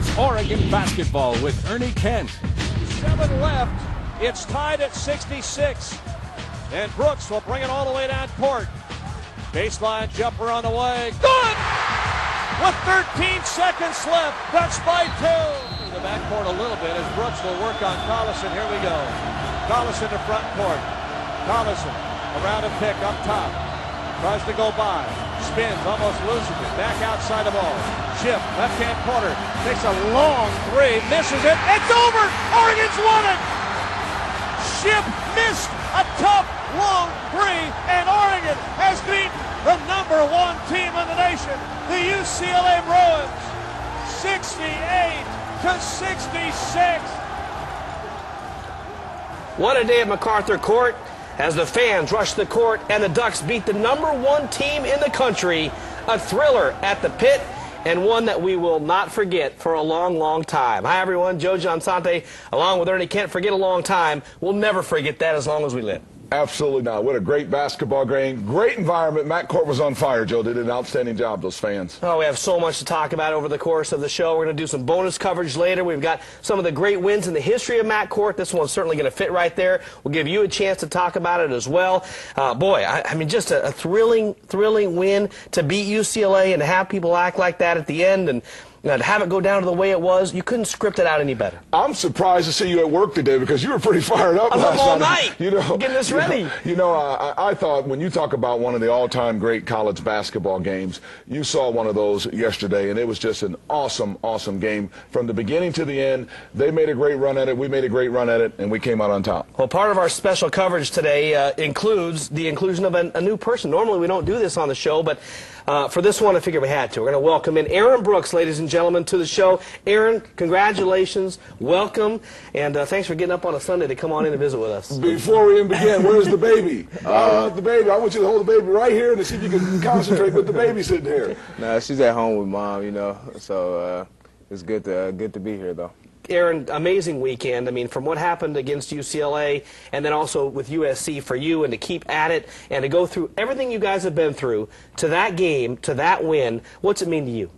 It's Oregon basketball with Ernie Kent. 7 left. It's tied at 66. And Brooks will bring it all the way down court. Baseline jumper on the way. Good! With 13 seconds left. That's by 2. The backcourt a little bit as Brooks will work on Collison. Here we go. Collison to front court. Collison around a pick up top. Tries to go by. Spins, almost loses it. Back outside the ball. Chip, left-hand corner. Takes a long 3. Misses it. It's over! Oregon's won it! Chip missed a tough, long 3, and Oregon has beaten the #1 team in the nation, the UCLA Bruins, 68-66. What a day at MacArthur Court as the fans rush the court and the Ducks beat the #1 team in the country. A thriller at the pit and one that we will not forget for a long, long time. Hi, everyone. Joe Giansante, along with Ernie Kent. Forget a long time. We'll never forget that as long as we live. Absolutely not. What a great basketball game. Great environment. Matt Court was on fire, Joe. Did an outstanding job, those fans. Oh, we have so much to talk about over the course of the show. We're going to do some bonus coverage later. We've got some of the great wins in the history of Matt Court. This one's certainly going to fit right there. We'll give you a chance to talk about it as well. Boy, I mean, just a thrilling win to beat UCLA and to have people act like that at the end and to have it go down to the way it was. You couldn't script it out any better. I'm surprised to see you at work today because you were pretty fired up last night. All night, getting this ready. I thought when you talk about one of the all-time great college basketball games, you saw one of those yesterday, and it was just an awesome, awesome game from the beginning to the end. They made a great run at it. We made a great run at it, and we came out on top. Well, part of our special coverage today includes the inclusion of a new person. Normally, we don't do this on the show, but for this one, I figured we had to. We're going to welcome in Aaron Brooks, ladies and gentlemen, to the show. Aaron, congratulations, welcome, and thanks for getting up on a Sunday to come on in and visit with us. Before we even begin, where's the baby? The baby. I want you to hold the baby right here and see if you can concentrate with the baby sitting here. Nah, she's at home with Mom, so it's good to be here, though. Aaron, amazing weekend. I mean, from what happened against UCLA and then also with USC for you, and to keep at it and to go through everything you guys have been through to that game, to that win, what's it mean to you?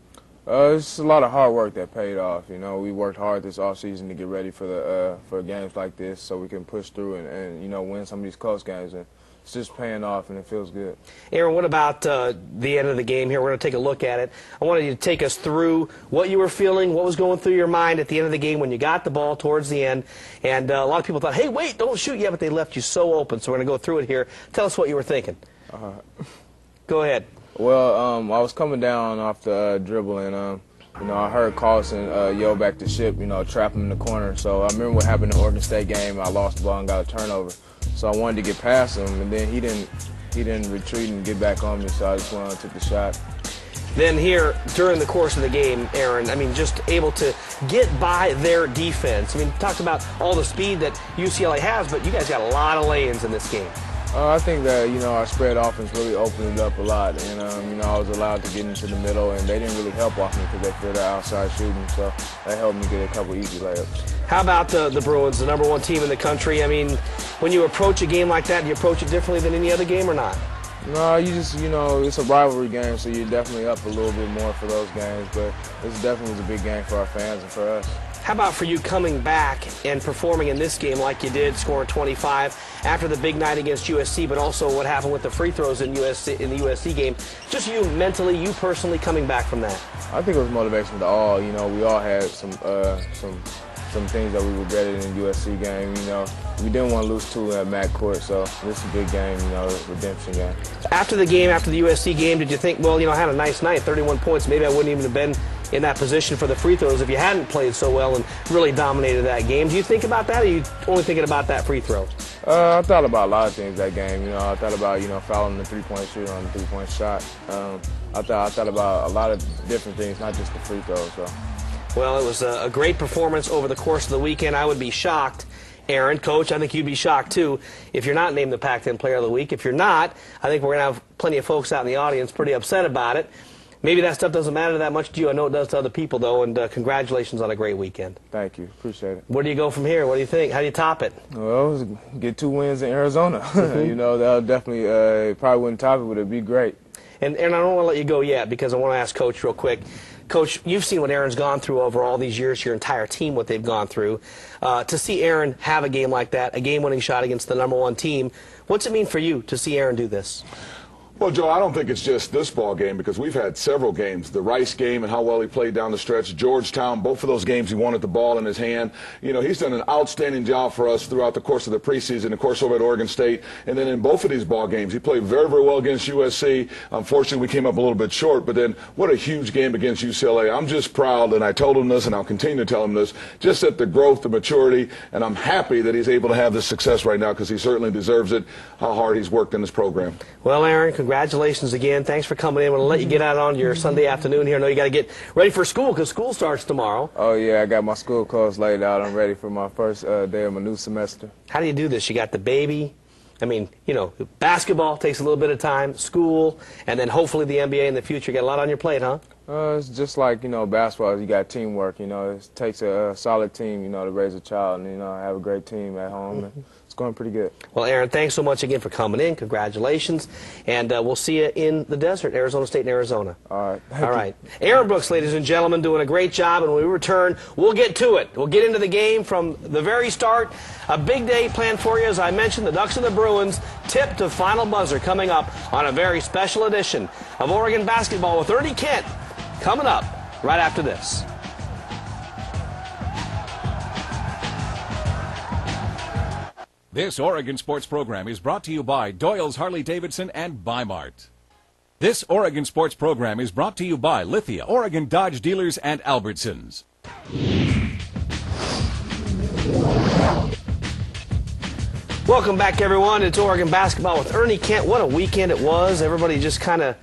It's a lot of hard work that paid off. We worked hard this offseason to get ready for games like this so we can push through and win some of these close games. And it's just paying off, and it feels good. Aaron, what about the end of the game here? We're going to take a look at it. I wanted you to take us through what you were feeling, what was going through your mind at the end of the game when you got the ball towards the end. And a lot of people thought, hey, wait, don't shoot yet, but they left you so open. So we're going to go through it here. Tell us what you were thinking. Go ahead. Well, I was coming down off the dribble, and I heard Collison yell back to Ship, trap him in the corner. So I remember what happened in the Oregon State game. I lost the ball and got a turnover. So I wanted to get past him, and then he didn't retreat and get back on me, so I just went and took the shot. Then here, during the course of the game, Aaron, I mean, just able to get by their defense. I mean, talked about all the speed that UCLA has, but you guys got a lot of lay-ins in this game. I think that, our spread offense really opened it up a lot. And, I was allowed to get into the middle, and they didn't really help off me because they feared the outside shooting. So that helped me get a couple easy layups. How about the Bruins, the #1 team in the country? I mean, when you approach a game like that, do you approach it differently than any other game or not? No, you just, it's a rivalry game, so you're definitely up a little bit more for those games. But this definitely was a big game for our fans and for us. How about for you coming back and performing in this game like you did, scoring 25 after the big night against USC, but also what happened with the free throws in the USC game? Just you mentally, you personally coming back from that. I think it was motivation to all. We all had some things that we regretted in the USC game. We didn't want to lose 2 at Matt Court, so this is a big game, redemption game. After the game, after the USC game, did you think, well, I had a nice night, 31 points, maybe I wouldn't even have been in that position for the free throws if you hadn't played so well and really dominated that game? Do you think about that, or are you only thinking about that free throw? I thought about a lot of things that game. I thought about, fouling the three-point shooter on the three-point shot. I thought about a lot of different things, not just the free throws. So. Well, it was a great performance over the course of the weekend. I would be shocked, Aaron, Coach, I think you'd be shocked too if you're not named the Pac-10 Player of the Week. If you're not, I think we're going to have plenty of folks out in the audience pretty upset about it. Maybe that stuff doesn't matter that much to you. I know it does to other people, though, and congratulations on a great weekend. Thank you. Appreciate it. Where do you go from here? What do you think? How do you top it? Well, get 2 wins in Arizona. That'll definitely, probably wouldn't top it, but it'd be great. And I don't want to let you go yet because I want to ask Coach real quick. Coach, you've seen what Aaron's gone through over all these years, your entire team, what they've gone through. To see Aaron have a game like that, a game-winning shot against the #1 team, what's it mean for you to see Aaron do this? Well, Joe, I don't think it's just this ball game because we've had several games. The Rice game and how well he played down the stretch. Georgetown, both of those games he wanted the ball in his hand. You know, he's done an outstanding job for us throughout the course of the preseason, of course, over at Oregon State. And then in both of these ball games, he played very, very well against USC. Unfortunately, we came up a little bit short, but then what a huge game against UCLA. I'm just proud, and I told him this, and I'll continue to tell him this, just at the growth, the maturity, and I'm happy that he's able to have this success right now because he certainly deserves it, how hard he's worked in this program. Well, Aaron, congratulations again. Thanks for coming in. I'm going to let you get out on your Sunday afternoon here. I know you got to get ready for school because school starts tomorrow. Oh, yeah, I got my school clothes laid out. I'm ready for my first day of my new semester. How do you do this? You got the baby. I mean, you know, basketball takes a little bit of time, school, and then hopefully the NBA in the future. You got a lot on your plate, huh? It's just like, you know, basketball, you got teamwork, you know. It takes a solid team, you know, to raise a child and, you know, have a great team at home. And it's going pretty good. Well, Aaron, thanks so much again for coming in. Congratulations. And we'll see you in the desert, Arizona State and Arizona. All right. All right. Aaron Brooks, ladies and gentlemen, doing a great job. And when we return, we'll get to it. We'll get into the game from the very start. A big day planned for you. As I mentioned, the Ducks and the Bruins tip to final buzzer coming up on a very special edition of Oregon Basketball with Ernie Kent. Coming up right after this. This Oregon Sports program is brought to you by Doyle's Harley-Davidson and Bi-Mart. This Oregon Sports program is brought to you by Lithia, Oregon Dodge Dealers and Albertsons. Welcome back, everyone. It's Oregon Basketball with Ernie Kent. What a weekend it was. Everybody just kind of,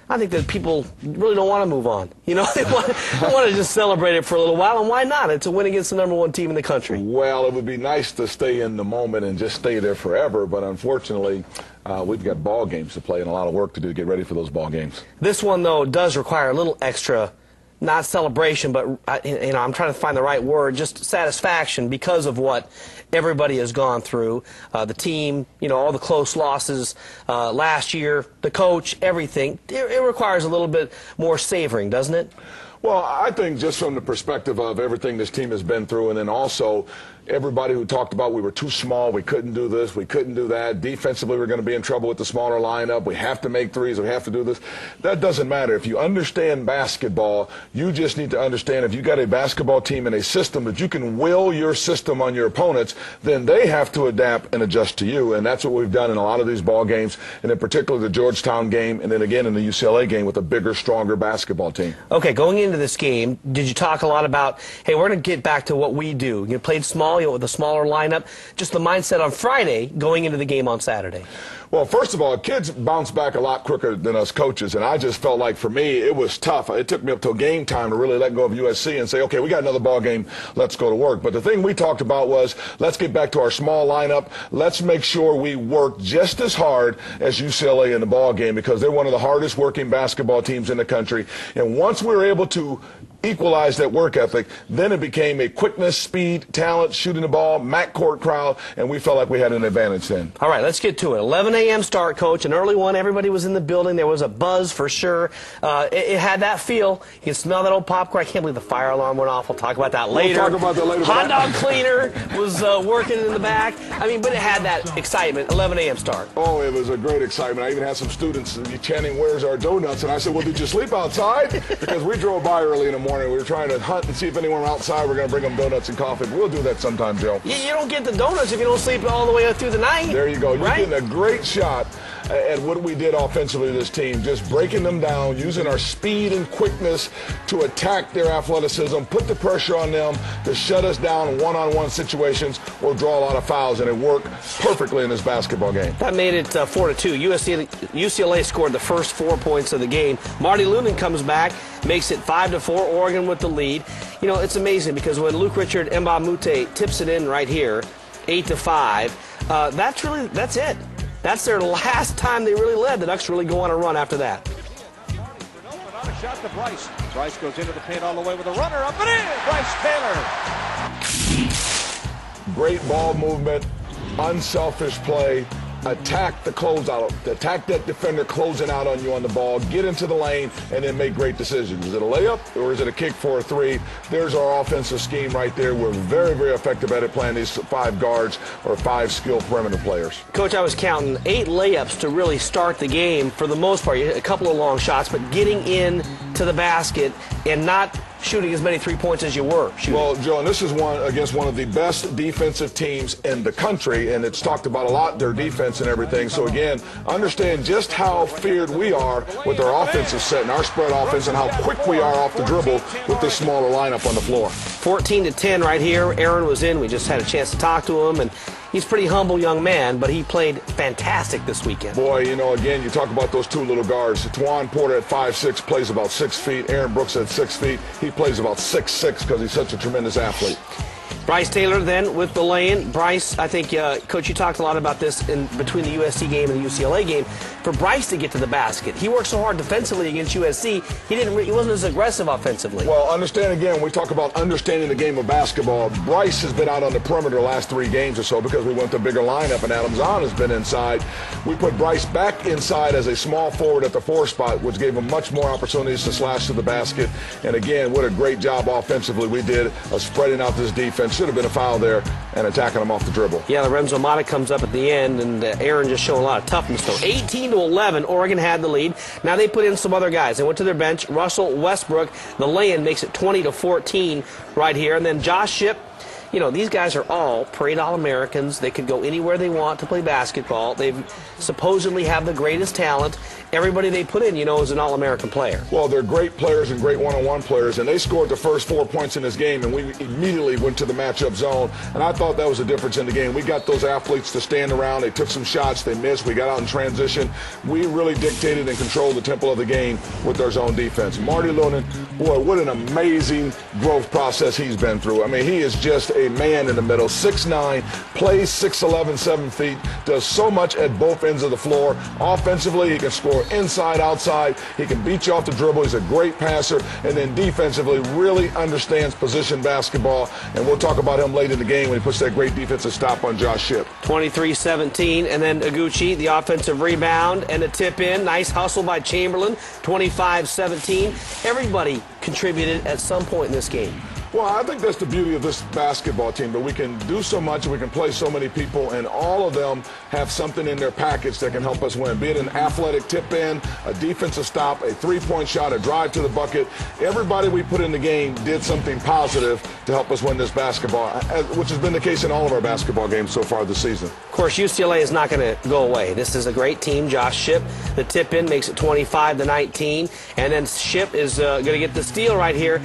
I think that people really don't want to move on. You know, they want to just celebrate it for a little while, and why not? It's a win against the #1 team in the country. Well, it would be nice to stay in the moment and just stay there forever, but unfortunately, we've got ball games to play and a lot of work to do to get ready for those ball games. This one, though, does require a little extra, not celebration, but you know, I'm trying to find the right word, just satisfaction because of what everybody has gone through. The team, you know, all the close losses last year, the coach, everything. It requires a little bit more savoring, doesn't it? Well, I think just from the perspective of everything this team has been through, and then also everybody who talked about we were too small, we couldn't do this, we couldn't do that, defensively we're going to be in trouble with the smaller lineup, we have to make threes, we have to do this. That doesn't matter. If you understand basketball, you just need to understand if you got a basketball team and a system that you can will your system on your opponents, then they have to adapt and adjust to you, and that's what we've done in a lot of these ball games, and in particular the Georgetown game, and then again in the UCLA game with a bigger, stronger basketball team. Okay, going into this game, did you talk a lot about, hey, we're going to get back to what we do? You played small, you know, with a smaller lineup, just the mindset on Friday going into the game on Saturday. Well, first of all, kids bounce back a lot quicker than us coaches, and I just felt like for me it was tough. It took me up till game time to really let go of USC and say, okay, we got another ball game, let's go to work. But the thing we talked about was let's get back to our small lineup. Let's make sure we work just as hard as UCLA in the ball game because they're one of the hardest working basketball teams in the country. And once we were able to equalize that work ethic, then it became a quickness, speed, talent, shooting the ball, McCourt crowd, and we felt like we had an advantage then. All right, let's get to it. 11 a.m. start, Coach, an early one. Everybody was in the building. There was a buzz for sure. It had that feel. You can smell that old popcorn. I can't believe the fire alarm went off. We'll talk about that later. We'll talk about that later. Hot dog cleaner was working in the back. I mean, but it had that excitement. 11 a.m. start. Oh, it was a great excitement. I even had some students chanting, "Where's our donuts?" And I said, well, did you sleep outside? Because we drove by early in the morning. We were trying to hunt and see if anyone outside. We're going to bring them donuts and coffee. We'll do that sometime, Joe. You don't get the donuts if you don't sleep all the way up through the night. There you go. You're right? getting a great shot at what we did offensively to this team, just breaking them down, using our speed and quickness to attack their athleticism, put the pressure on them to shut us down in one-on-one situations or draw a lot of fouls, and it worked perfectly in this basketball game. That made it 4-2. UCLA scored the first 4 points of the game. Marty Lunan comes back, makes it 5-4, Oregon with the lead. You know, it's amazing because when Luke Richard Mbamute tips it in right here, 8-5, that's it. That's their last time they really led. The Ducks really go on a run after that. A shot to Bryce. Bryce goes into the paint all the way with a runner up and in. Bryce Taylor. Great ball movement, unselfish play, attack the closeout, attack that defender closing out on you on the ball, get into the lane, and then make great decisions. Is it a layup or is it a kick for a three? There's our offensive scheme right there. We're very, very effective at it, playing these 5 guards or 5 skilled perimeter players. Coach, I was counting 8 layups to really start the game for the most part. A couple of long shots, but getting in to the basket and not shooting as many 3 points as you were shooting. Well, Joe, and this is one against one of the best defensive teams in the country, and it's talked about a lot, their defense and everything. So, again, understand just how feared we are with our offensive set and our spread offense and how quick we are off the dribble with this smaller lineup on the floor. 14-10 right here. Aaron was in. We just had a chance to talk to him, and he's a pretty humble young man, but he played fantastic this weekend. Boy, you know, again, you talk about those 2 little guards. Twan Porter at 5'6", plays about 6 feet. Aaron Brooks at 6 feet. He plays about 6'6" because he's such a tremendous athlete. Bryce Taylor then with the lay-in. Bryce, I think, Coach, you talked a lot about this in between the USC game and the UCLA game. For Bryce to get to the basket, he worked so hard defensively against USC. He wasn't as aggressive offensively. Well, understand again, we talk about understanding the game of basketball. Bryce has been out on the perimeter the last 3 games or so because we went to a bigger lineup, and Adam Zahn has been inside. We put Bryce back inside as a small forward at the 4 spot, which gave him much more opportunities to slash to the basket. And again, what a great job offensively we did of spreading out this defense. Should have been a foul there and attacking him off the dribble. Yeah, Lorenzo Mata comes up at the end, and Aaron just showing a lot of toughness. So 18-11, Oregon had the lead. Now they put in some other guys. They went to their bench. Russell Westbrook, the lay-in, makes it 20-14 right here. And then Josh Shipp. You know, these guys are all parade All-Americans. They could go anywhere they want to play basketball. They supposedly have the greatest talent. Everybody they put in, you know, is an All-American player. Well, they're great players and great one-on-one players, and they scored the first 4 points in this game, and we immediately went to the matchup zone, and I thought that was a difference in the game. We got those athletes to stand around. They took some shots. They missed. We got out in transition. We really dictated and controlled the tempo of the game with our zone defense. Marty Lunin, boy, what an amazing growth process he's been through. I mean, he is just a man in the middle, 6'9", plays 6'11", 7 feet, does so much at both ends of the floor. Offensively, he can score inside, outside. He can beat you off the dribble. He's a great passer. And then defensively, really understands position basketball. And we'll talk about him late in the game when he puts that great defensive stop on Josh Shipp. 23-17, and then Iguchi, the offensive rebound and a tip in. Nice hustle by Chamberlain, 25-17. Everybody contributed at some point in this game. Well, I think that's the beauty of this basketball team, that we can do so much, we can play so many people, and all of them have something in their package that can help us win, be it an athletic tip-in, a defensive stop, a three-point shot, a drive to the bucket. Everybody we put in the game did something positive to help us win this basketball, which has been the case in all of our basketball games so far this season. Of course, UCLA is not going to go away. This is a great team. Josh Shipp, the tip-in, makes it 25-19, and then Shipp is going to get the steal right here.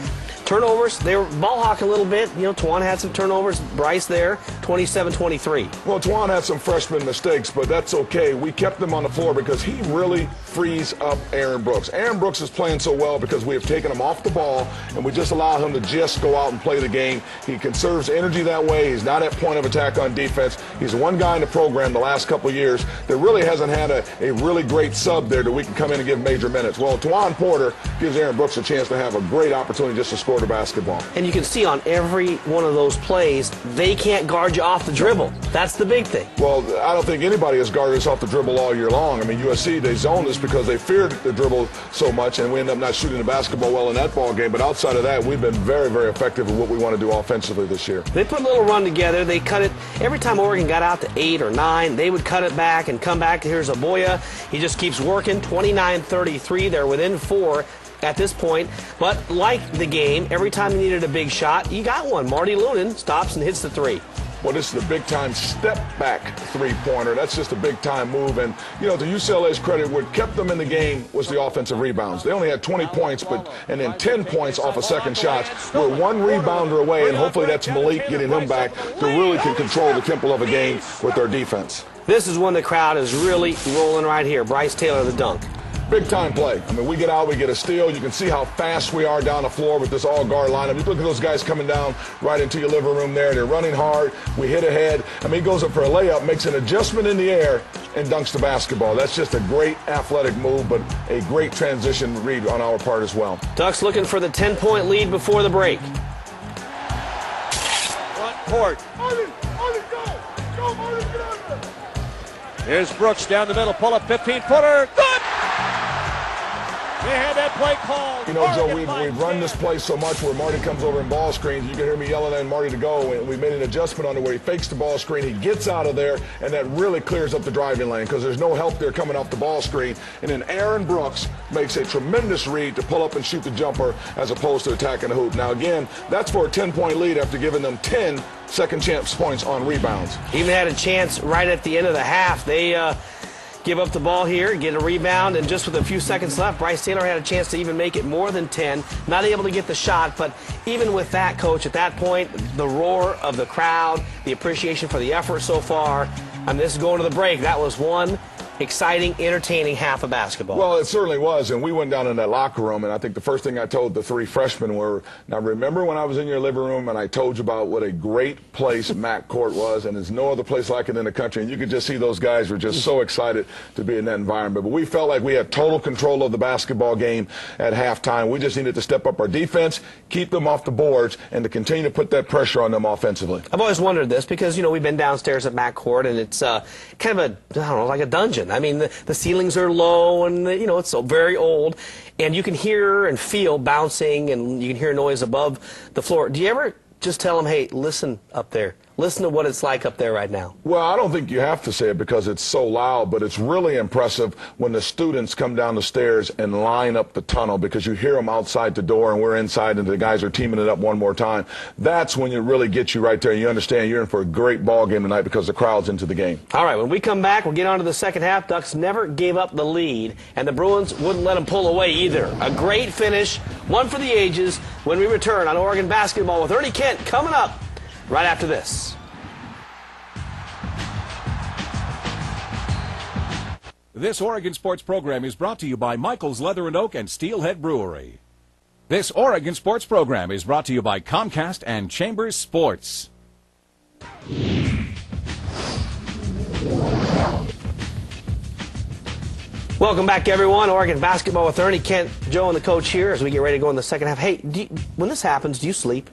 Turnovers, they were ball hawking a little bit. You know, Twan had some turnovers. Bryce there, 27-23. Well, Twan had some freshman mistakes, but that's okay. We kept him on the floor because he really frees up Aaron Brooks. Aaron Brooks is playing so well because we have taken him off the ball, and we just allow him to just go out and play the game. He conserves energy that way. He's not at point of attack on defense. He's one guy in the program the last couple of years that really hasn't had a really great sub there that we can come in and give major minutes. Well, Twan Porter gives Aaron Brooks a chance to have a great opportunity just to score the basketball. And you can see on every one of those plays, they can't guard you off the dribble. That's the big thing. Well, I don't think anybody has guarded us off the dribble all year long. I mean, USC, they zoned us because they feared the dribble so much, and we end up not shooting the basketball well in that ball game. But outside of that, we've been very, very effective in what we want to do offensively this year. They put a little run together. They cut it. Every time Oregon got out to 8 or 9, they would cut it back and come back. Here's Aboya. He just keeps working. 29-33. They're within 4 at this point, but like the game, every time you needed a big shot, you got one. Marty Lunin stops and hits the 3. Well, this is the big-time step-back three-pointer. That's just a big-time move. And, you know, to UCLA's credit, what kept them in the game was the offensive rebounds. They only had 20 points, and then 10 points off of second shots. We're one rebounder away, and hopefully that's Malik getting him back to really can control the tempo of a game with their defense. This is when the crowd is really rolling right here. Bryce Taylor, the dunk. Big-time play. I mean, we get out, we get a steal. You can see how fast we are down the floor with this all-guard lineup. You look at those guys coming down right into your living room there. They're running hard. We hit ahead. I mean, he goes up for a layup, makes an adjustment in the air, and dunks the basketball. That's just a great athletic move, but a great transition read on our part as well. Ducks looking for the 10-point lead before the break. Front court. Here's Brooks down the middle, pull up 15-footer. Good! They had that play called. You know, Joe, we've run this play so much where Marty comes over in ball screens. You can hear me yelling at Marty to go, and we made an adjustment on it where he fakes the ball screen. He gets out of there, and that really clears up the driving lane because there's no help there coming off the ball screen. And then Aaron Brooks makes a tremendous read to pull up and shoot the jumper as opposed to attacking the hoop. Now, again, that's for a 10-point lead after giving them 10 second chance points on rebounds. Even had a chance right at the end of the half. They give up the ball here, get a rebound, and just with a few seconds left, Bryce Taylor had a chance to even make it more than 10. Not able to get the shot, but even with that, Coach, at that point, the roar of the crowd, the appreciation for the effort so far, and this is going to the break. That was one exciting, entertaining half of basketball. Well, it certainly was, and we went down in that locker room, and I think the first thing I told the three freshmen were, now remember when I was in your living room and I told you about what a great place Mac Court was, and there's no other place like it in the country, and you could just see those guys were just so excited to be in that environment. But we felt like we had total control of the basketball game at halftime. We just needed to step up our defense, keep them off the boards, and to continue to put that pressure on them offensively. I've always wondered this because, you know, we've been downstairs at Mac Court, and it's kind of a, I don't know, like a dungeon. I mean, the ceilings are low, and you know, it's so very old, and you can hear and feel bouncing, and you can hear noise above the floor. Do you ever just tell them, hey, listen up there? Listen to what it's like up there right now. Well, I don't think you have to say it because it's so loud, but it's really impressive when the students come down the stairs and line up the tunnel because you hear them outside the door and we're inside and the guys are teaming it up one more time. That's when it really gets you right there. You understand you're in for a great ball game tonight because the crowd's into the game. All right, when we come back, we'll get on to the second half. Ducks never gave up the lead, and the Bruins wouldn't let them pull away either. A great finish, one for the ages, when we return on Oregon Basketball with Ernie Kent coming up right after this. This Oregon Sports program is brought to you by Michael's Leather and Oak and Steelhead Brewery. This Oregon Sports program is brought to you by Comcast and Chambers Sports. Welcome back, everyone. Oregon Basketball with Ernie, Kent, Joe, and the coach here as we get ready to go in the second half. Hey, when this happens, do you sleep?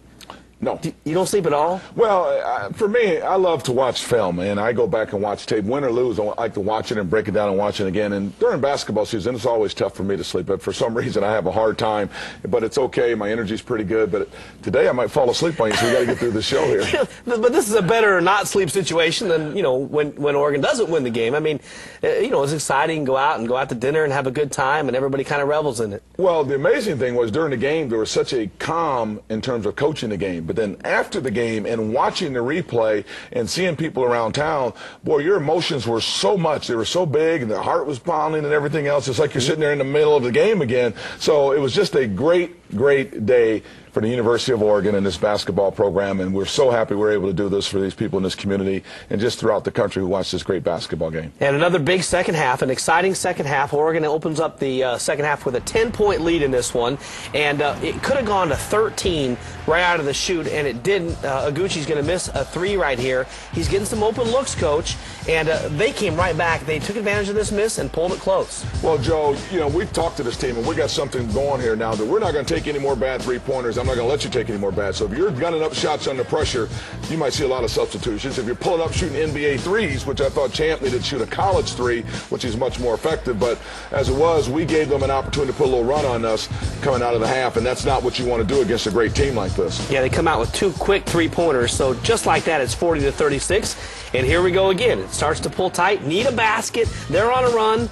No. You don't sleep at all? Well, for me, I love to watch film, and I go back and watch tape. Win or lose, I like to watch it and break it down and watch it again. And during basketball season, it's always tough for me to sleep. But for some reason, I have a hard time. But it's okay. My energy's pretty good. But today, I might fall asleep on you, so we got to get through the show here. But this is a better not sleep situation than, you know, when Oregon doesn't win the game. I mean, you know, it's exciting. Go out to dinner and have a good time, and everybody kind of revels in it. Well, the amazing thing was during the game, there was such a calm in terms of coaching the game. But then after the game and watching the replay and seeing people around town, boy, your emotions were so much. They were so big, and the heart was pounding and everything else. It's like you're sitting there in the middle of the game again. So it was just a great day for the University of Oregon and this basketball program, and we're so happy we're able to do this for these people in this community and just throughout the country who watch this great basketball game. And another big second half, an exciting second half. Oregon opens up the second half with a 10-point lead in this one, and it could have gone to 13 right out of the chute, and it didn't. Aguchi's going to miss a three right here. He's getting some open looks, Coach, and they came right back. They took advantage of this miss and pulled it close. Well, Joe, you know, we've talked to this team, and we got something going here now that we're not going to take any more bad three-pointers. I'm not going to let you take any more bad. So if you're gunning up shots under pressure, you might see a lot of substitutions. If you're pulling up shooting NBA threes, which I thought Champ needed to shoot a college three, which is much more effective. But as it was, we gave them an opportunity to put a little run on us coming out of the half, and that's not what you want to do against a great team like this. Yeah, they come out with two quick three-pointers. So just like that, it's 40-36. And here we go again. It starts to pull tight. Need a basket. They're on a run.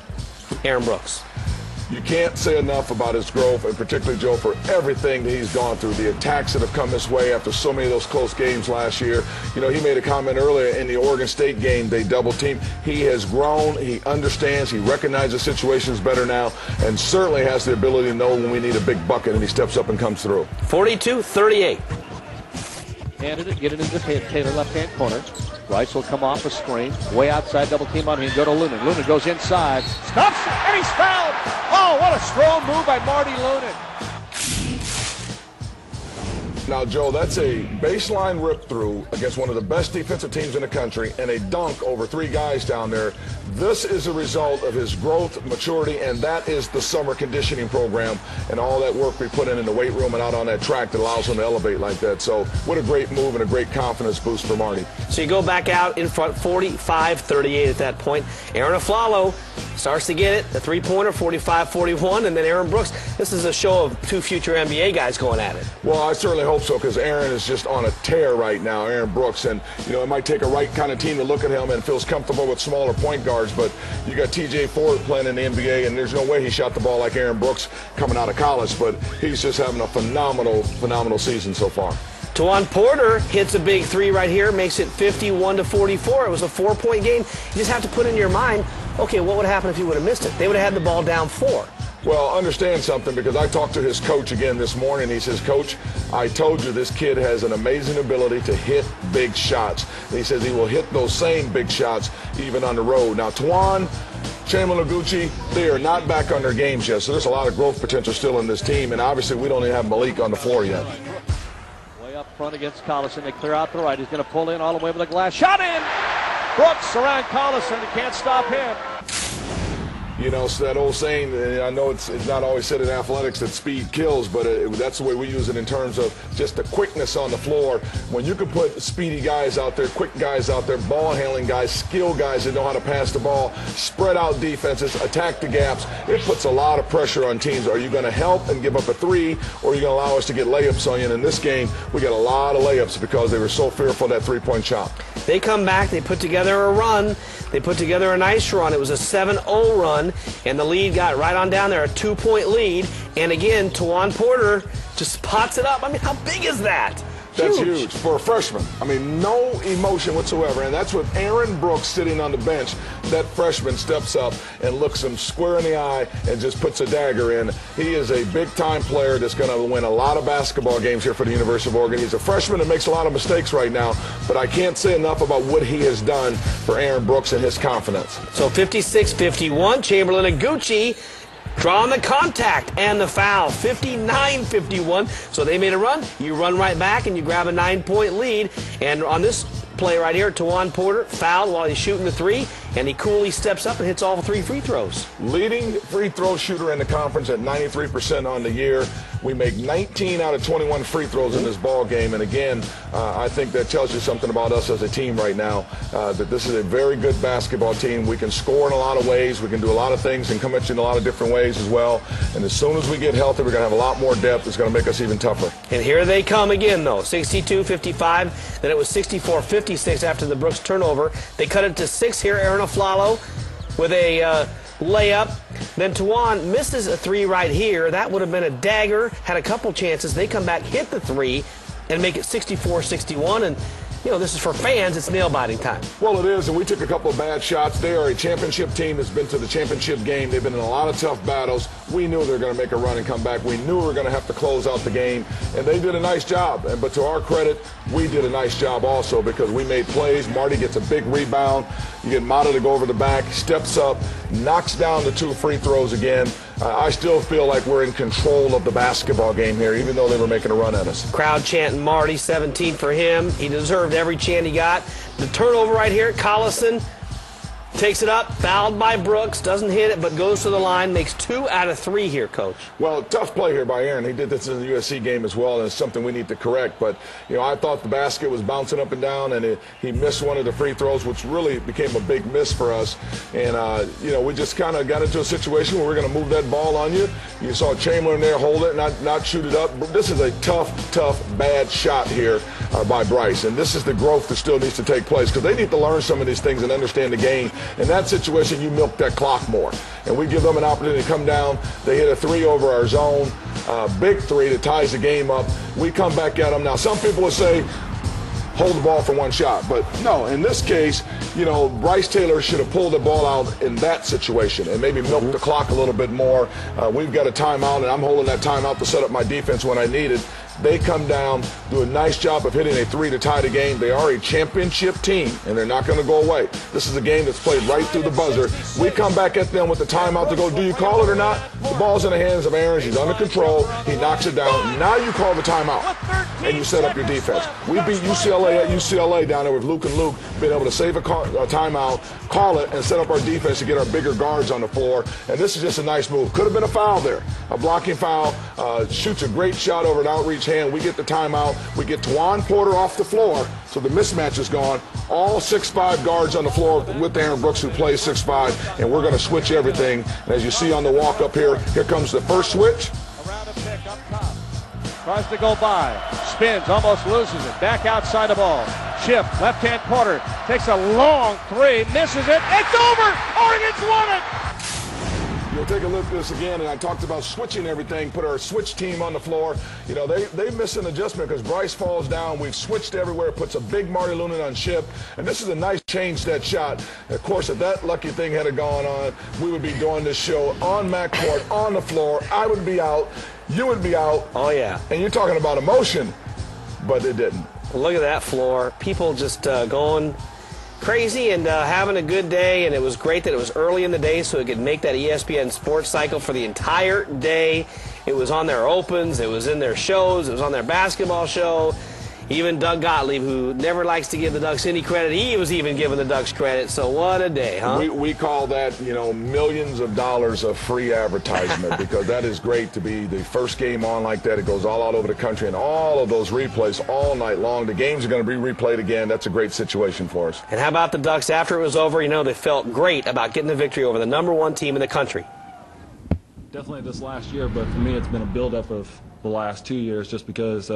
Aaron Brooks. You can't say enough about his growth, and particularly, Joe, for everything that he's gone through, the attacks that have come this way after so many of those close games last year. You know, he made a comment earlier in the Oregon State game, they double team. He has grown, he understands, he recognizes situations better now, and certainly has the ability to know when we need a big bucket, and he steps up and comes through. 42-38. Handed it, get it into Taylor, left-hand corner. Rice will come off a screen, way outside, double team on him, and go to Lunan. Lunan goes inside, stops, and he's fouled. Oh, what a strong move by Marty Lunan. Now, Joe, that's a baseline rip-through against one of the best defensive teams in the country and a dunk over 3 guys down there. This is a result of his growth, maturity, and that is the summer conditioning program and all that work we put in the weight room and out on that track that allows him to elevate like that. So what a great move and a great confidence boost for Marty. So you go back out in front, 45-38 at that point. Aaron Aflalo starts to get it, the three-pointer, 45-41, and then Aaron Brooks. This is a show of 2 future NBA guys going at it. Well, I certainly hope so, because Aaron is just on a tear right now, Aaron Brooks. And, you know, it might take a right kind of team to look at him and feels comfortable with smaller point guards, but you got T.J. Ford playing in the NBA, and there's no way he shot the ball like Aaron Brooks coming out of college, but he's just having a phenomenal season so far. Tawan Porter hits a big 3 right here, makes it 51-44. It was a 4-point game. You just have to put in your mind, okay, what would happen if he would have missed it? They would have had the ball down 4. Well, understand something, because I talked to his coach again this morning. He says, Coach, I told you this kid has an amazing ability to hit big shots. And he says he will hit those same big shots even on the road. Now, Tawan, Chamberlain, Gucci, they are not back on their games yet, so there's a lot of growth potential still in this team, and obviously we don't even have Malik on the floor yet. Way up front against Collison. They clear out the right. He's going to pull in all the way with a glass. Shot in! Brooks around Collison. You can't stop him. You know, it's that old saying, and I know it's not always said in athletics that speed kills, but that's the way we use it in terms of just the quickness on the floor. When you can put speedy guys out there, quick guys out there, ball handling guys, skill guys that know how to pass the ball, spread out defenses, attack the gaps, it puts a lot of pressure on teams. Are you going to help and give up a 3, or are you going to allow us to get layups on you? And in this game, we got a lot of layups because they were so fearful of that 3-point shot. They come back, they put together a run. They put together a nice run. It was a 7-0 run, and the lead got right on down there, a 2-point lead. And again, Tawan Porter just pots it up. I mean, how big is that? That's huge for a freshman. I mean, no emotion whatsoever. And that's with Aaron Brooks sitting on the bench. That freshman steps up and looks him square in the eye and just puts a dagger in. He is a big-time player that's going to win a lot of basketball games here for the University of Oregon. He's a freshman that makes a lot of mistakes right now, but I can't say enough about what he has done for Aaron Brooks and his confidence. So 56-51, Chamberlain and Gucci drawing the contact and the foul, 59-51. So they made a run. You run right back and you grab a 9-point lead. And on this play right here, Tawan Porter fouled while he's shooting the 3, and he coolly steps up and hits all 3 free throws. Leading free throw shooter in the conference at 93% on the year. We make 19 out of 21 free throws in this ball game, and again, I think that tells you something about us as a team right now, that this is a very good basketball team. We can score in a lot of ways. We can do a lot of things and come at you in a lot of different ways as well. And as soon as we get healthy, we're going to have a lot more depth. It's going to make us even tougher. And here they come again, though. 62-55. Then it was 64-56 after the Brooks turnover. They cut it to 6 here. Aaron Aflalo with a layup. Then Tawan misses a 3 right here. That would have been a dagger. Had a couple chances. They come back, hit the 3, and make it 64-61. And, you know, this is for fans. It's nail-biting time. Well, it is, and we took a couple of bad shots. They are a championship team that's been to the championship game. They've been in a lot of tough battles. We knew they were going to make a run and come back. We knew we were going to have to close out the game, and they did a nice job. But to our credit, we did a nice job also because we made plays. Marty gets a big rebound. You get Mata to go over the back, steps up, knocks down the 2 free throws again. I still feel like we're in control of the basketball game here, even though they were making a run at us. Crowd chanting Marty, 17 for him. He deserved every chant he got. The turnover right here, Collison takes it up, fouled by Brooks, doesn't hit it, but goes to the line, makes 2 out of 3 here, Coach. Well, tough play here by Aaron. He did this in the USC game as well, and it's something we need to correct. But, you know, I thought the basket was bouncing up and down, and he missed one of the free throws, which really became a big miss for us. And, you know, we just kind of got into a situation where we're going to move that ball on you. You saw Chamberlain there hold it, not shoot it up. This is a tough, bad shot here by Bryce. And this is the growth that still needs to take place because they need to learn some of these things and understand the game. In that situation, you milk that clock more. And we give them an opportunity to come down. They hit a 3 over our zone, big 3 that ties the game up. We come back at them. Now, some people will say, hold the ball for 1 shot. But no, in this case, you know, Bryce Taylor should have pulled the ball out in that situation and maybe milked the clock a little bit more. We've got a timeout, and I'm holding that timeout to set up my defense when I need it. They come down, do a nice job of hitting a three to tie the game. They are a championship team, and they're not going to go away. This is a game that's played right through the buzzer. We come back at them with the timeout to go. Do you call it or not? The ball's in the hands of Aaron. He's under control. He knocks it down. Now you call the timeout, and you set up your defense. We beat UCLA at UCLA down there with Luke and Luke, being able to save a timeout, call it, and set up our defense to get our bigger guards on the floor. And this is just a nice move. Could have been a foul there, a blocking foul. Shoots a great shot over an outreach hand. We get the timeout. We get Tawan Porter off the floor, so the mismatch is gone. All 6'5" guards on the floor with Aaron Brooks, who plays 6'5", and we're going to switch everything. And as you see on the walk up here comes the first switch. Around a pick up top. Tries to go by. Spins, almost loses it. Back outside the ball. Chip, left-hand corner. Takes a long three. Misses it. It's over. Oregon's won it. You'll take a look at this again, and I talked about switching everything, put our switch team on the floor. You know, they miss an adjustment because Bryce falls down. We've switched everywhere, puts a big Marty Lunan on Chip, and this is a nice change that shot. Of course, if that lucky thing had gone on, we would be doing this show on Mac Court, on the floor. I would be out. You would be out. Oh, yeah. And you're talking about emotion, but it didn't. Look at that floor. People just going crazy and having a good day, and it was great that it was early in the day so it could make that ESPN sports cycle for the entire day. It was on their opens, it was in their shows, it was on their basketball show. Even Doug Gottlieb, who never likes to give the Ducks any credit, he was even giving the Ducks credit. So what a day, huh? We call that, you know, millions of dollars of free advertisement because that is great to be the first game on like that. It goes all out over the country, and all of those replays all night long. The games are going to be replayed again. That's a great situation for us. And how about the Ducks after it was over? You know, they felt great about getting the victory over the #1 team in the country. Definitely this last year, but for me it's been a buildup of the last 2 years just because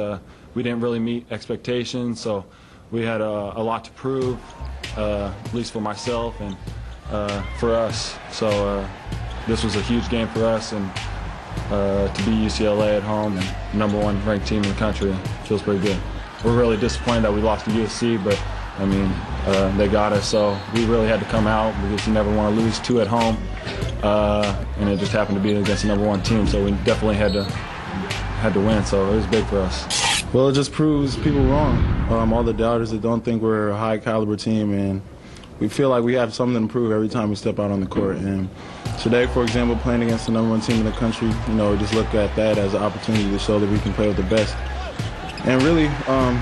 we didn't really meet expectations, so we had a lot to prove, at least for myself and for us. So this was a huge game for us, and to beat UCLA at home and #1 ranked team in the country feels pretty good. We're really disappointed that we lost to USC, but I mean, they got us, so we really had to come out because you never want to lose 2 at home. And it just happened to be against the #1 team, so we definitely had to win, so it was big for us. Well, it just proves people wrong. All the doubters that don't think we're a high caliber team, and we feel like we have something to prove every time we step out on the court. And today, for example, playing against the #1 team in the country, you know, just look at that as an opportunity to show that we can play with the best. And really,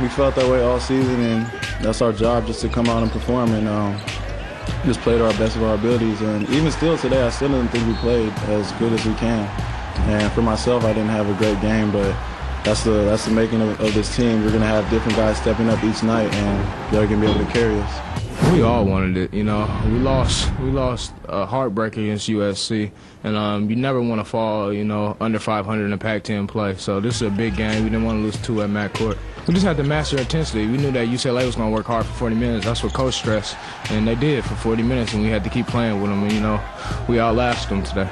we felt that way all season, and that's our job, just to come out and perform and just play to our best of our abilities. And even still today, I still don't think we played as good as we can. And for myself, I didn't have a great game, but that's the making of this team. We're going to have different guys stepping up each night, and they're going to be able to carry us. We all wanted it, you know. We lost a heartbreaker against USC, and you never want to fall, you know, under 500 in a Pac-10 play. So this is a big game. We didn't want to lose 2 at Mac Court. We just had to master intensity. We knew that UCLA was going to work hard for 40 minutes. That's what Coach stressed, and they did for 40 minutes, and we had to keep playing with them. And, you know, we outlasted them today.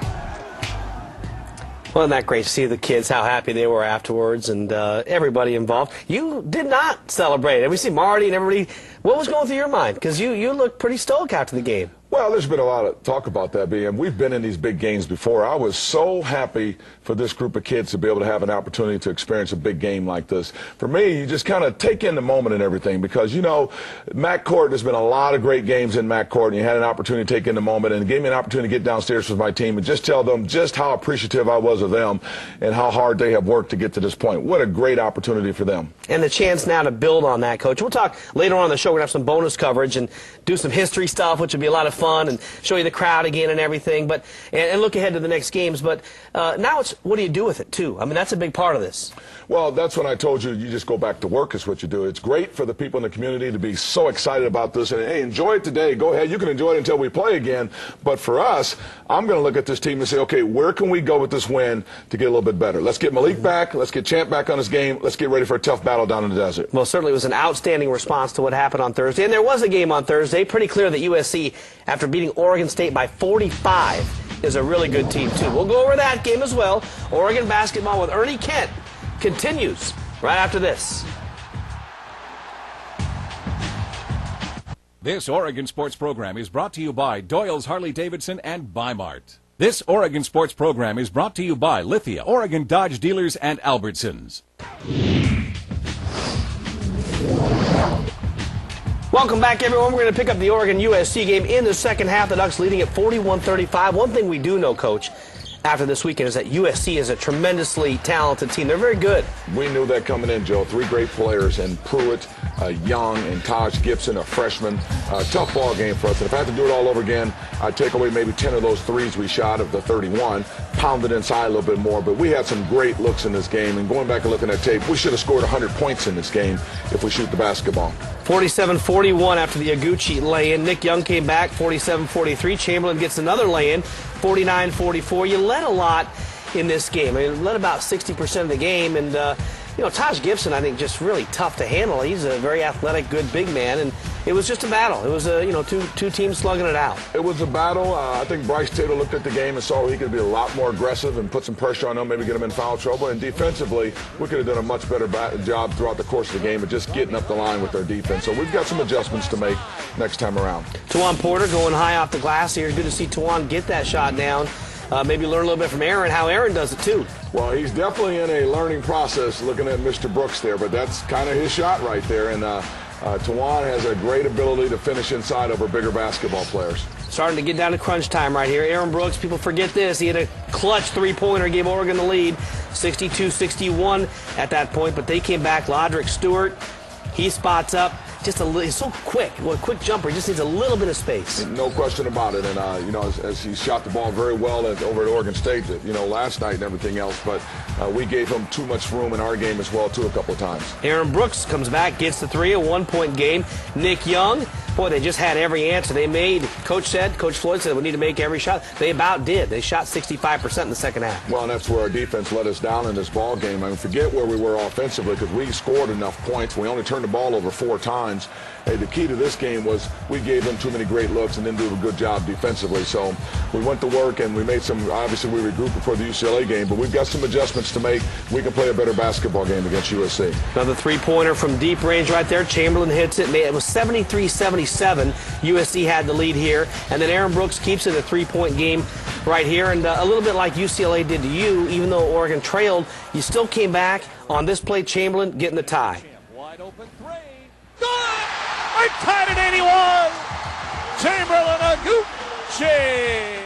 Wasn't that great to see the kids, how happy they were afterwards, and everybody involved? You did not celebrate. We see Marty and everybody. What was going through your mind? Because you looked pretty stoic after the game. Well, there's been a lot of talk about that, BM. We've been in these big games before. I was so happy for this group of kids to be able to have an opportunity to experience a big game like this. For me, you just kind of take in the moment and everything because, you know, Mac Court, there's been a lot of great games in Mac Court, and you had an opportunity to take in the moment, and it gave me an opportunity to get downstairs with my team and just tell them just how appreciative I was of them and how hard they have worked to get to this point. What a great opportunity for them. And the chance now to build on that, Coach. We'll talk later on in the show. We're going to have some bonus coverage and do some history stuff, which would be a lot of fun, and show you the crowd again and everything, but and look ahead to the next games. But now it's what do you do with it, too? I mean, that's a big part of this. Well, that's when I told you just go back to work is what you do. It's great for the people in the community to be so excited about this. And, hey, enjoy it today. Go ahead. You can enjoy it until we play again. But for us, I'm going to look at this team and say, okay, where can we go with this win to get a little bit better? Let's get Malik back. Let's get Champ back on this game. Let's get ready for a tough battle down in the desert. Well, certainly it was an outstanding response to what happened on Thursday. And there was a game on Thursday. Pretty clear that USC, after beating Oregon State by 45, is a really good team, too. We'll go over that game as well. Oregon basketball with Ernie Kent continues right after this. This Oregon Sports program is brought to you by Doyle's Harley-Davidson and Bi-Mart. This Oregon Sports program is brought to you by Lithia, Oregon Dodge Dealers and Albertsons. Welcome back, everyone. We're going to pick up the Oregon-USC game in the second half. The Ducks leading at 41-35. One thing we do know, Coach, after this weekend is that USC is a tremendously talented team. They're very good. We knew that coming in, Joe. 3 great players, and Pruitt, Young, and Taj Gibson, a freshman. Tough ball game for us. And if I had to do it all over again, I'd take away maybe 10 of those threes we shot of the 31, pound it inside a little bit more. But we had some great looks in this game. And going back and looking at tape, we should have scored 100 points in this game if we shoot the basketball. 47-41 after the Aguchi lay-in. Nick Young came back, 47-43. Chamberlain gets another lay-in, 49-44. You led a lot in this game. I mean, you led about 60% of the game, and you know, Taj Gibson, I think, just really tough to handle. He's a very athletic, good big man, and it was just a battle. It was two teams slugging it out. It was a battle. I think Bryce Taylor looked at the game and saw he could be a lot more aggressive and put some pressure on them, maybe get them in foul trouble. And defensively, we could have done a much better job throughout the course of the game of just getting up the line with our defense. So we've got some adjustments to make next time around. Tawan Porter going high off the glass here. Good to see Tawan get that shot down. Maybe learn a little bit from Aaron, how Aaron does it too. Well, he's definitely in a learning process looking at Mr. Brooks there, but that's kind of his shot right there. And Tawan has a great ability to finish inside over bigger basketball players. Starting to get down to crunch time right here. Aaron Brooks, people forget this. He had a clutch three-pointer, gave Oregon the lead, 62-61 at that point, but they came back. Lodrick Stewart, he spots up. He's so quick. Well, a quick jumper. He just needs a little bit of space. No question about it. And, you know, as he shot the ball very well over at Oregon State, you know, last night and everything else. But we gave him too much room in our game as well, too, a couple of times. Aaron Brooks comes back, gets the 3, a 1-point game. Nick Young, boy, they just had every answer. They made, Coach Floyd said, we need to make every shot. They about did. They shot 65% in the second half. Well, and that's where our defense let us down in this ball game. I mean, forget where we were offensively because we scored enough points. We only turned the ball over 4 times. Hey, the key to this game was we gave them too many great looks and didn't do a good job defensively. So we went to work and we made some, obviously we regrouped before the UCLA game, but we've got some adjustments to make. We can play a better basketball game against USC. Another three-pointer from deep range right there. Chamberlain hits it. It was 73-77. USC had the lead here. And then Aaron Brooks keeps it a 3-point game right here. And a little bit like UCLA did to you, even though Oregon trailed, you still came back on this play. Chamberlain getting the tie. Wide open 3. Good! I tied at 81. Chamberlain Aguchi.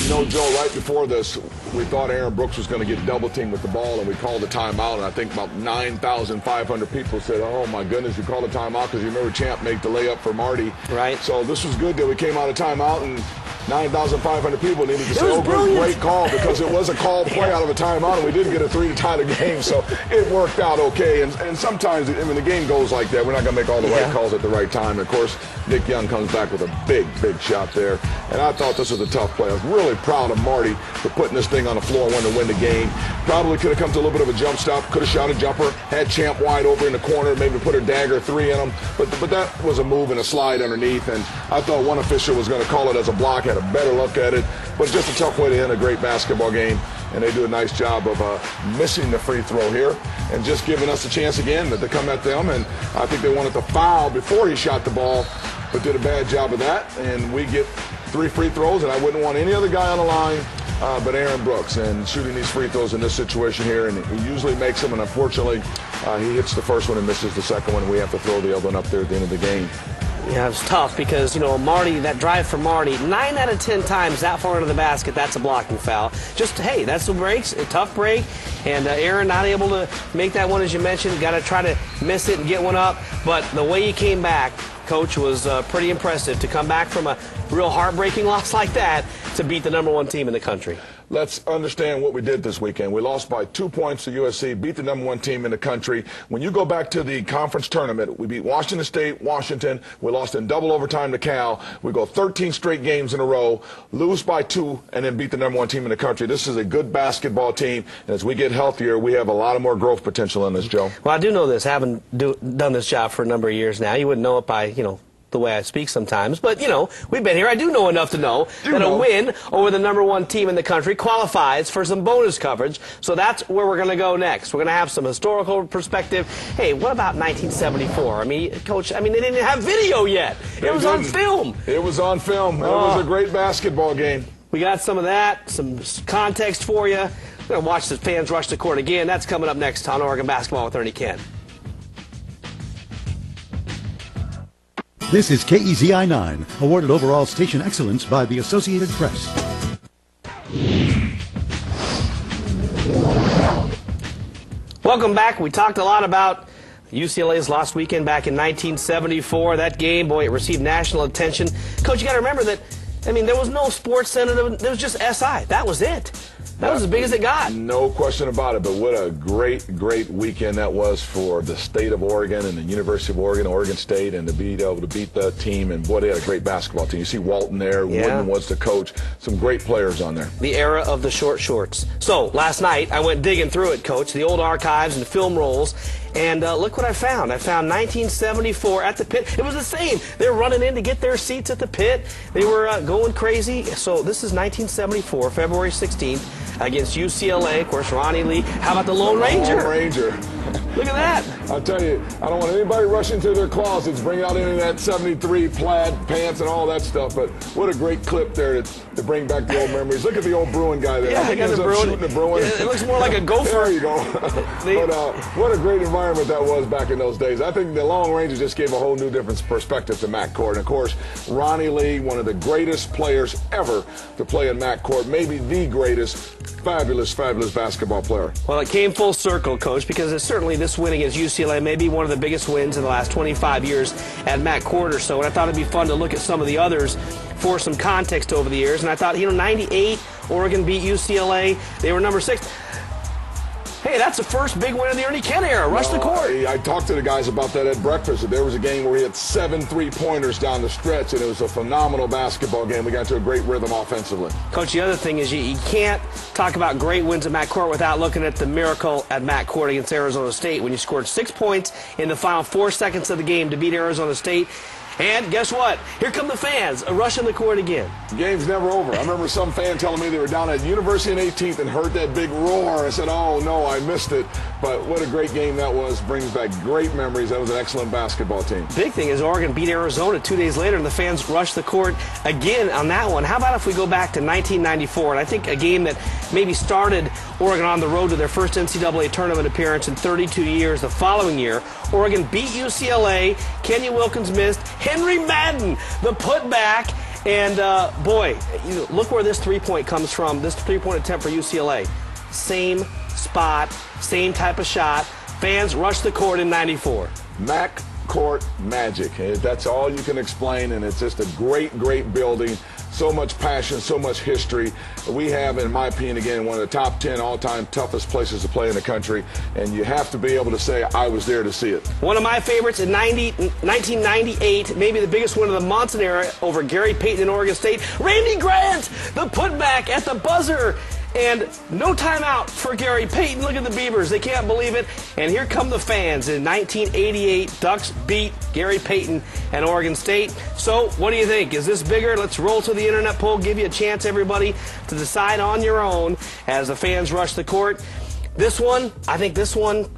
You know, Joe, right before this, we thought Aaron Brooks was going to get double-teamed with the ball, and we called a timeout. And I think about 9,500 people said, oh, my goodness, you called a timeout because you remember Champ make the layup for Marty. Right. So this was good that we came out of timeout, and 9,500 people needed to say, oh, great call, because it was a called play out of a timeout, and we didn't get a 3 to tie the game. So it worked out okay. And sometimes, I mean, the game goes like that. We're not going to make all the right calls at the right time. And, of course, Nick Young comes back with a big, big shot there. And I thought this was a tough play. I was really proud of Marty for putting this thing on the floor and wanting to win the game. Probably could have come to a little bit of a jump stop, could have shot a jumper, had Champ wide over in the corner, maybe put a dagger 3 in him. But that was a move and a slide underneath. And I thought one official was going to call it as a block, had a better look at it. But just a tough way to end a great basketball game. And they do a nice job of missing the free throw here and just giving us a chance again to come at them. And I think they wanted to foul before he shot the ball, but did a bad job of that. And we get 3 free throws, and I wouldn't want any other guy on the line but Aaron Brooks. And shooting these free throws in this situation here, and he usually makes them, and unfortunately he hits the first one and misses the second one, and we have to throw the other one up there at the end of the game. Yeah, it's tough because, you know, Marty, that drive for Marty, 9 out of 10 times that far into the basket, that's a blocking foul. Just, hey, that's the breaks, a tough break, and Aaron not able to make that one, as you mentioned. Got to try to miss it and get one up, but the way he came back, Coach, was pretty impressive to come back from a real heartbreaking loss like that to beat the #1 team in the country. Let's understand what we did this weekend. We lost by 2 points to USC, beat the #1 team in the country. When you go back to the conference tournament, we beat Washington State, Washington. We lost in double overtime to Cal. We go 13 straight games in a row, lose by 2, and then beat the #1 team in the country. This is a good basketball team, and as we get healthier, we have a lot of more growth potential in this, Joe. Well, I do know this, having done this job for a number of years now. You wouldn't know it by, you know, the way I speak sometimes, but you know, we've been here. I do know enough to know that a win over the #1 team in the country qualifies for some bonus coverage. So that's where we're going to go next. We're going to have some historical perspective. Hey, what about 1974? I mean, Coach, I mean, they didn't have video yet. It was on film. It was on film. It was a great basketball game. We got some of that, some context for you. We're going to watch the fans rush the court again. That's coming up next on Oregon Basketball with Ernie Ken. This is KEZI 9, awarded overall station excellence by the Associated Press. Welcome back. We talked a lot about UCLA's lost weekend back in 1974. That game, boy, it received national attention. Coach, you got to remember that, I mean, there was no Sports Center. There was just SI. That was it. That was as big as it got. No question about it, but what a great weekend that was for the state of Oregon and the University of Oregon, Oregon State, and to be able to beat the team. And, boy, they had a great basketball team. You see Walton there. Yeah. Wooden was the coach. Some great players on there. The era of the short shorts. So, last night, I went digging through it, Coach, the old archives and the film rolls. And look what I found. I found 1974 at the pit. It was the same. They were running in to get their seats at the pit. They were going crazy. So this is 1974, February 16th, against UCLA. Of course, Ronnie Lee. How about the Lone Ranger? Lone Ranger. Look at that. I'll tell you, I don't want anybody rushing to their closets, bring out any of that 73 plaid pants and all that stuff, but what a great clip there to bring back the old memories. Look at the old Bruin guy there. Yeah, I think he ends up shooting the Bruin. It looks more like a gopher. There you go. But what a great environment that was back in those days. I think the Lone Rangers just gave a whole new different perspective to Matt Court. And, of course, Ronnie Lee, one of the greatest players ever to play in Matt Court, maybe the greatest. Fabulous basketball player. Well, it came full circle, Coach, because it's certainly this win against UCLA may be one of the biggest wins in the last 25 years at Matt Court or so. And I thought it'd be fun to look at some of the others for some context over the years. And I thought, 98, Oregon beat UCLA. They were number 6. Hey, that's the first big win of the Ernie Kent era. Rush the court. I talked to the guys about that at breakfast. There was a game where he had 7 3-pointers down the stretch, and it was a phenomenal basketball game. We got to a great rhythm offensively. Coach, the other thing is you can't talk about great wins at Matt Court without looking at the miracle at Matt Court against Arizona State when you scored 6 points in the final 4 seconds of the game to beat Arizona State. And guess what? Here come the fans, rushing the court again. The game's never over. I remember some fan telling me they were down at University and 18th and heard that big roar. I said, oh, no, I missed it. But what a great game that was. Brings back great memories. That was an excellent basketball team. Big thing is Oregon beat Arizona 2 days later, and the fans rushed the court again on that one. How about if we go back to 1994? And I think a game that maybe started Oregon on the road to their first NCAA tournament appearance in 32 years. The following year, Oregon beat UCLA. Kenny Wilkins missed. Henry Madden, the putback. And, boy, look where this three-point comes from, this three-point attempt for UCLA. Same spot, same type of shot. Fans rushed the court in 94. Mac Court magic. That's all you can explain, and it's just a great building. So much passion, so much history. We have, in my opinion, again, one of the top 10 all-time toughest places to play in the country, and you have to be able to say, I was there to see it. One of my favorites in 1998, maybe the biggest one of the Monson era over Gary Payton in Oregon State. Randy Grant, the putback at the buzzer. And no timeout for Gary Payton. Look at the Beavers. They can't believe it. And here come the fans. In 1988, Ducks beat Gary Payton and Oregon State. So what do you think? Is this bigger? Let's roll to the internet poll. Give you a chance, everybody, to decide on your own as the fans rush the court. This one, I think this one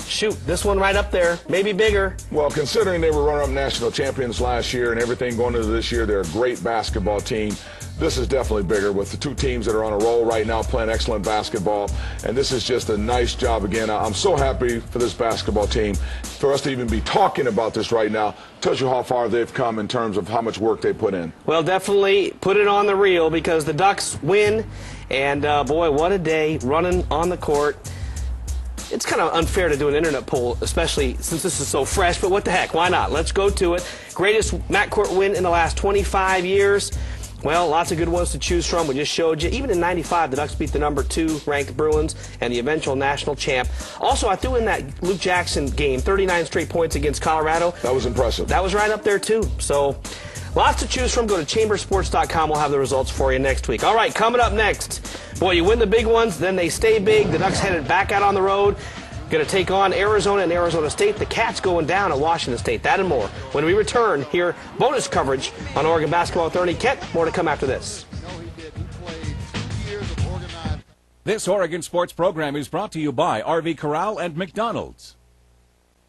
right up there, maybe bigger. Well, considering they were runner-up national champions last year and everything going into this year, they're a great basketball team. This is definitely bigger with the two teams that are on a roll right now playing excellent basketball. And this is just a nice job again. I'm so happy for this basketball team. For us to even be talking about this right now tells you how far they've come in terms of how much work they put in. Well, definitely put it on the reel because the Ducks win. And, boy, what a day running on the court. It's kind of unfair to do an internet poll, especially since this is so fresh, but what the heck, why not? Let's go to it. Greatest Matt Court win in the last 25 years. Well, lots of good ones to choose from. We just showed you. Even in 95, the Ducks beat the number 2 ranked Bruins and the eventual national champ. Also, I threw in that Luke Jackson game, 39 straight points against Colorado. That was impressive. That was right up there, too. So, lots to choose from. Go to chambersports.com. We'll have the results for you next week. All right, coming up next. Boy, you win the big ones, then they stay big. The Ducks headed back out on the road. Going to take on Arizona and Arizona State. The Cats going down at Washington State. That and more when we return here. Bonus coverage on Oregon basketball with Ernie Kent. More to come after this. This Oregon Sports program is brought to you by RV Corral and McDonald's.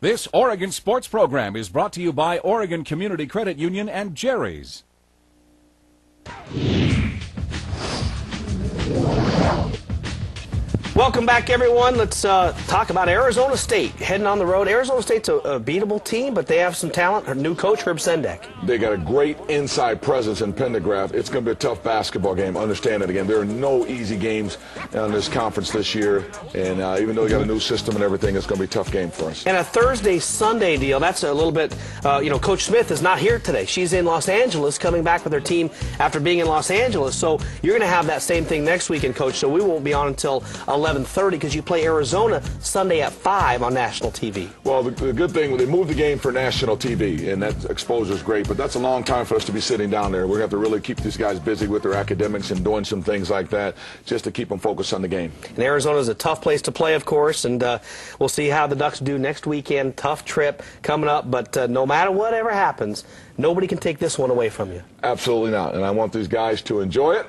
This Oregon Sports program is brought to you by Oregon Community Credit Union and Jerry's. Welcome back, everyone. Let's talk about Arizona State heading on the road. Arizona State's a beatable team, but they have some talent. Her new coach, Herb Sendek. They got a great inside presence in Pendergraft. It's going to be a tough basketball game. Understand it again. There are no easy games in this conference this year, and even though we got a new system and everything, it's going to be a tough game for us. And a Thursday-Sunday deal. That's a little bit, Coach Smith is not here today. She's in Los Angeles, coming back with her team after being in Los Angeles. So you're going to have that same thing next weekend, Coach. So we won't be on until 11:30 because you play Arizona Sunday at 5 on national TV. Well, the good thing, they moved the game for national TV, and that exposure is great, but that's a long time for us to be sitting down there. We're going to have to really keep these guys busy with their academics and doing some things like that just to keep them focused on the game. And Arizona is a tough place to play, of course, and we'll see how the Ducks do next weekend. Tough trip coming up, but no matter whatever happens, nobody can take this one away from you. Absolutely not, and I want these guys to enjoy it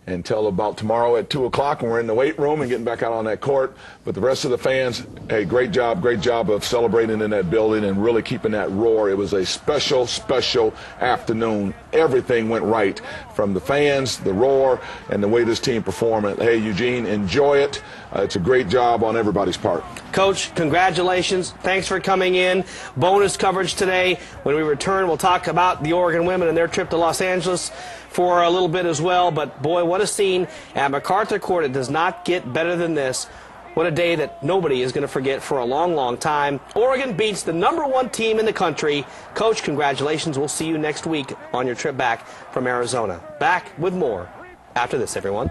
until about tomorrow at 2 o'clock when we're in the weight room and getting back out on that court. But the rest of the fans, hey, great job of celebrating in that building and really keeping that roar. It was a special, special afternoon. Everything went right, from the fans, the roar, and the way this team performed. Hey, Eugene, enjoy it. It's a great job on everybody's part. Coach, congratulations. Thanks for coming in. Bonus coverage today. When we return, we'll talk about the Oregon women and their trip to Los Angeles for a little bit as well. But, boy, what a scene at MacArthur Court. It does not get better than this. What a day that nobody is going to forget for a long, long time. Oregon beats the #1 team in the country. Coach, congratulations. We'll see you next week on your trip back from Arizona. Back with more after this, everyone.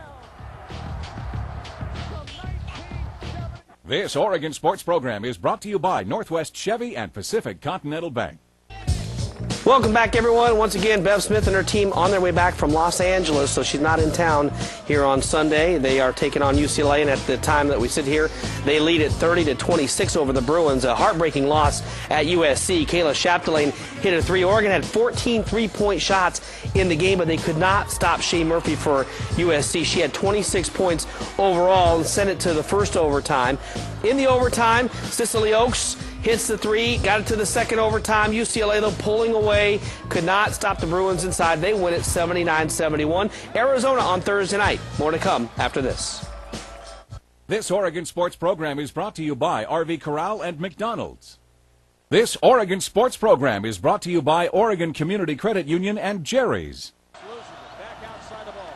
This Oregon Sports Program is brought to you by Northwest Chevy and Pacific Continental Bank. Welcome back, everyone. Once again, Bev Smith and her team on their way back from Los Angeles, so she's not in town here on Sunday. They are taking on UCLA, and at the time that we sit here, they lead at 30-26 over the Bruins. A heartbreaking loss at USC. Kayla Chapdelaine hit a three. Oregon had 14 three-point shots in the game, but they could not stop Shea Murphy for USC. She had 26 points overall and sent it to the first overtime. In the overtime, Cicely Oakes hits the three, got it to the second overtime. UCLA, though, pulling away, could not stop the Bruins inside. They win it 79-71. Arizona on Thursday night. More to come after this. This Oregon Sports Program is brought to you by RV Corral and McDonald's. This Oregon Sports Program is brought to you by Oregon Community Credit Union and Jerry's. Back outside the ball.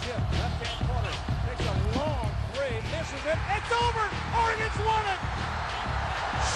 Chip, left-hand corner. Takes a long three. Misses it. It's over. Oregon's won it.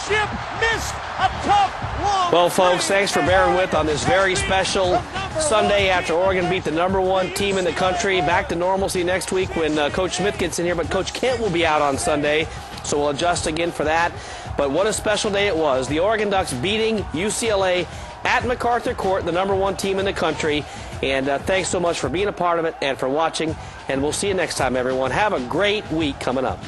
Chip missed a tough, long Well, folks, thanks for bearing with on this very special Sunday after Oregon beat the #1 team in the country. Back to normalcy next week when Coach Smith gets in here, but Coach Kent will be out on Sunday, so we'll adjust again for that. But what a special day it was. The Oregon Ducks beating UCLA at MacArthur Court, the #1 team in the country. And thanks so much for being a part of it and for watching. And we'll see you next time, everyone. Have a great week coming up.